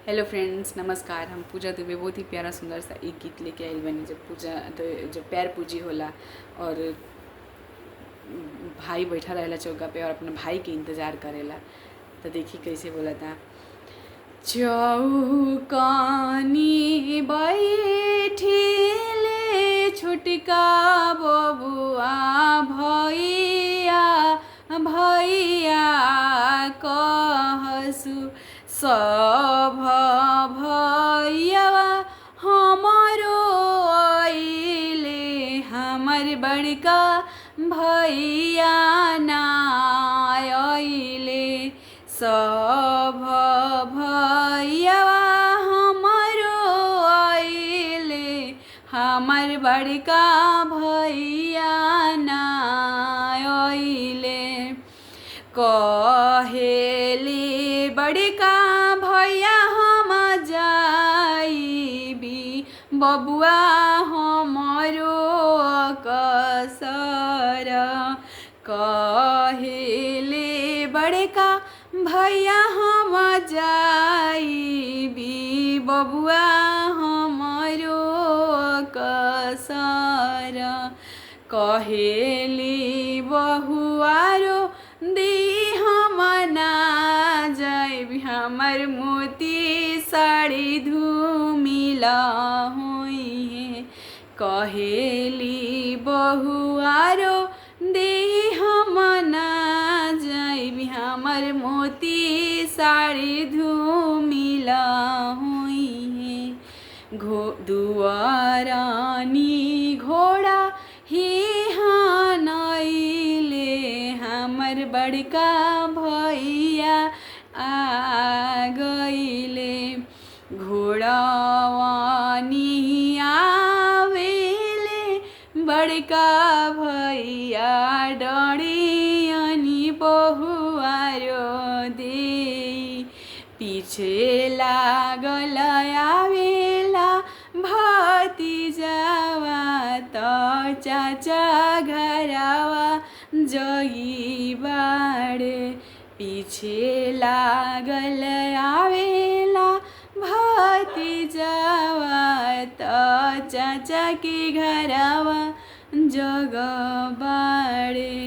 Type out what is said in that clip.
Hello friends, नमस्कार। हम पूजा दुबे बहुत ही प्यारा सुंदर सा एक गीत लेके आइल बनी। जब पूजा तो जब पैर पूजी होला और भाई बैठा रहेला चौका पे और अपने भाई के इंतज़ार करेला, तो देखी कैसे बोला था। चौकानी बैठिले छुटका बबुआ भैया भैया कहसु सब भैया हमारो आइले हमर बड़का भैया ना आइले। सब भैया हमारो आइले हमर बड़का भैया ना आइले। कहेले बड़का भैया हम जाइबी बबुआ हमारो कसर। कहेले बड़का भैया हम जाइबी बबुआ हमारो कसर। कहेली बहुआरो दी हम ना जाइबी हमर मोती साड़ी धूमिला हुई। कहेली बहुआरो दी हम ना जाइबी हमर मोती साड़ी धूमिला हुई। दुआरानी घोड़ा ही हानइले हमर बड़का भैया आ गइले। घोड़ावानी आवेले बड़का भैया डरियनी बहुआरो दे। पीछे लागल आवेला भतीजावा त चाचा घरवा जई बाड़े। पीछे लागल आवेला भतीजावा त चाचा के घरवा जग बाड़े।